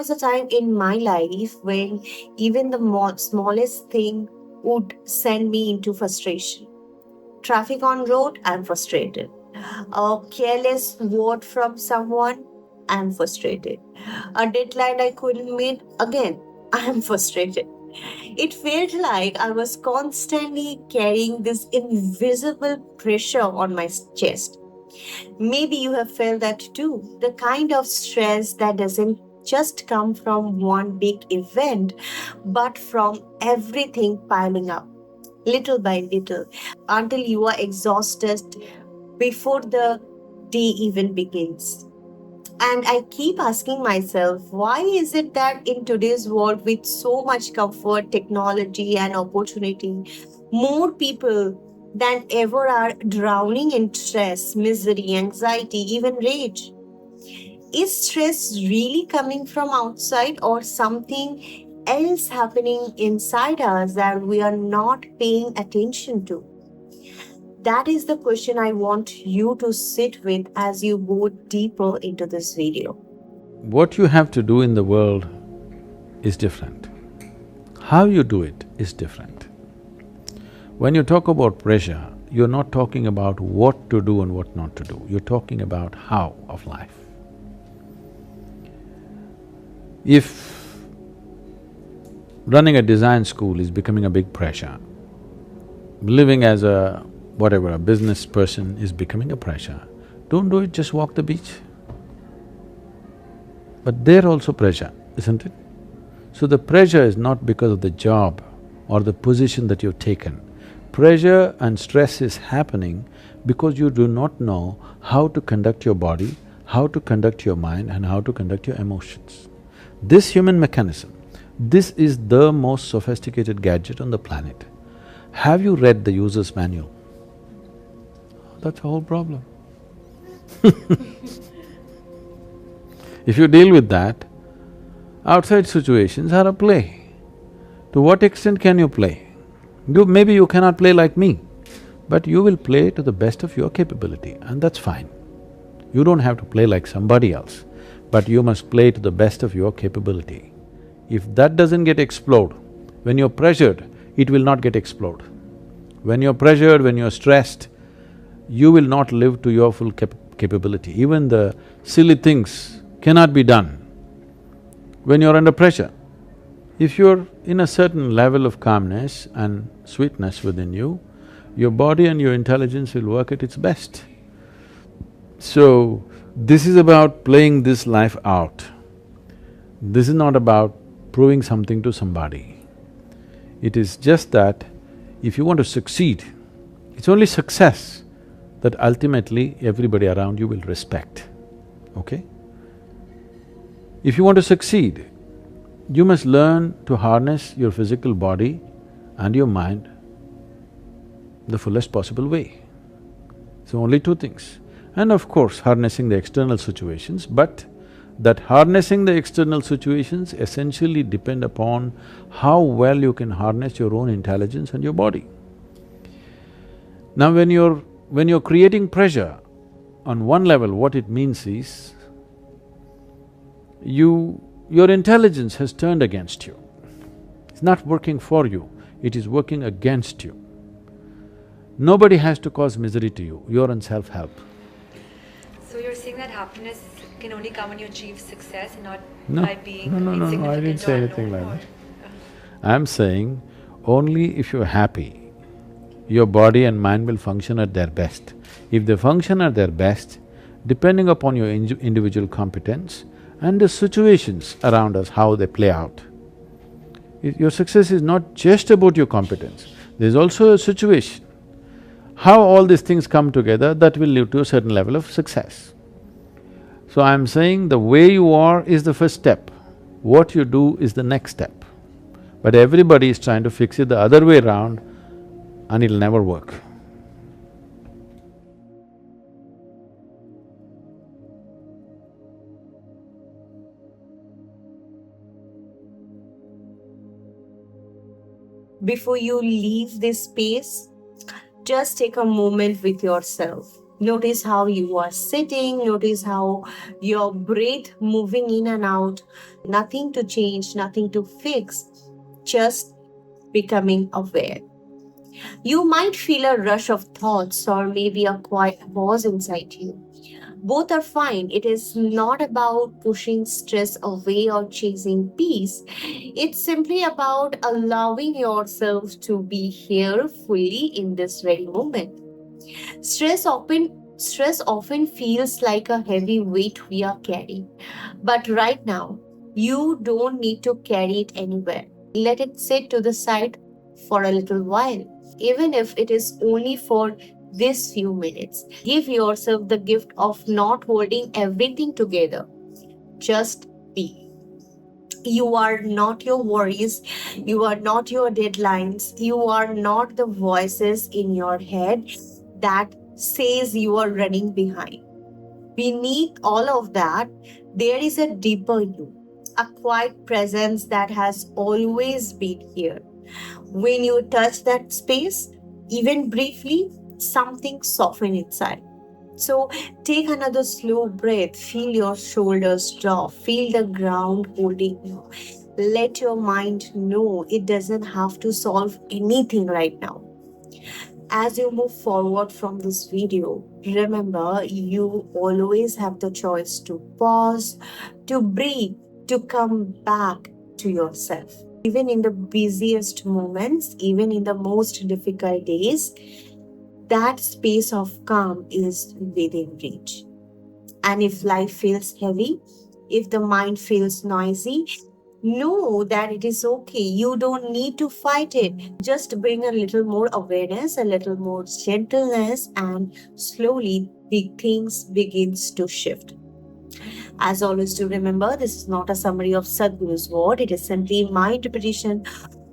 was a time in my life when even the smallest thing would send me into frustration. Traffic on road, I'm frustrated. A careless word from someone, I'm frustrated. A deadline I couldn't meet, again, I'm frustrated. It felt like I was constantly carrying this invisible pressure on my chest. Maybe you have felt that too. The kind of stress that doesn't just come from one big event, but from everything piling up, little by little, until you are exhausted before the day even begins. And I keep asking myself, why is it that in today's world with so much comfort, technology, and opportunity, more people than ever are drowning in stress, misery, anxiety, even rage? Is stress really coming from outside or something else happening inside us that we are not paying attention to? That is the question I want you to sit with as you go deeper into this video. What you have to do in the world is different. How you do it is different. When you talk about pressure, you're not talking about what to do and what not to do, you're talking about how of life. If running a design school is becoming a big pressure, living as a whatever, a business person is becoming a pressure, don't do it, just walk the beach. But there also pressure, isn't it? So the pressure is not because of the job or the position that you've taken. Pressure and stress is happening because you do not know how to conduct your body, how to conduct your mind and how to conduct your emotions. This human mechanism, this is the most sophisticated gadget on the planet. Have you read the user's manual? That's the whole problem. If you deal with that, outside situations are a play. To what extent can you play? Maybe you cannot play like me, but you will play to the best of your capability and that's fine. You don't have to play like somebody else, but you must play to the best of your capability. If that doesn't get explode, when you're pressured, it will not get explode. When you're pressured, when you're stressed, you will not live to your full capability. Even the silly things cannot be done when you're under pressure. If you're in a certain level of calmness and sweetness within you, your body and your intelligence will work at its best. So, this is about playing this life out. This is not about proving something to somebody. It is just that if you want to succeed, it's only success that ultimately everybody around you will respect, okay? If you want to succeed, you must learn to harness your physical body and your mind the fullest possible way. So only two things. And of course, harnessing the external situations, but that harnessing the external situations essentially depend upon how well you can harness your own intelligence and your body. Now when you're creating pressure, on one level what it means is, your intelligence has turned against you. It's not working for you, it is working against you. Nobody has to cause misery to you, you're in self-help. So you're saying that happiness can only come when you achieve success and not No, by being no, insignificant I didn't say or anything unknown like that. I'm saying only if you're happy, your body and mind will function at their best. If they function at their best, depending upon your individual competence and the situations around us, how they play out. Your success is not just about your competence, there's also a situation. How all these things come together, that will lead to a certain level of success. So I'm saying the way you are is the first step, what you do is the next step. But everybody is trying to fix it the other way around and it'll never work. Before you leave this space, just take a moment with yourself. Notice how you are sitting, notice how your breath moving in and out. Nothing to change, nothing to fix, just becoming aware. You might feel a rush of thoughts or maybe a quiet pause inside you. Both are fine. It is not about pushing stress away or chasing peace. It's simply about allowing yourself to be here fully in this very moment. Stress often feels like a heavy weight we are carrying. But right now, you don't need to carry it anywhere. Let it sit to the side for a little while, even if it is only for these few minutes. Give yourself the gift of not holding everything together. Just be. You are not your worries, you are not your deadlines, you are not the voices in your head that says you are running behind. Beneath all of that, there is a deeper you, a quiet presence that has always been here. When you touch that space, even briefly, something softens inside. So take another slow breath, feel your shoulders drop, feel the ground holding you. Let your mind know it doesn't have to solve anything right now. As you move forward from this video, remember you always have the choice to pause, to breathe, to come back to yourself. Even in the busiest moments, even in the most difficult days, that space of calm is within reach. And if life feels heavy, if the mind feels noisy, know that it is okay. You don't need to fight it. Just bring a little more awareness, a little more gentleness, and slowly the things begins to shift. As always, do remember this is not a summary of Sadhguru's word. It is simply my interpretation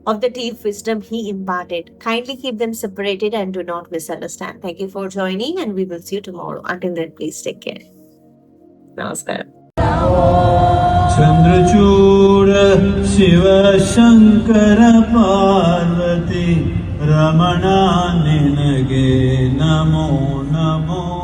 of the deep wisdom he imparted. Kindly keep them separated and do not misunderstand. Thank you for joining, and we will see you tomorrow. Until then, please take care. Namaskar. Chandrachud Shiv Shankar Parvati Ramana निनगे Namo Namo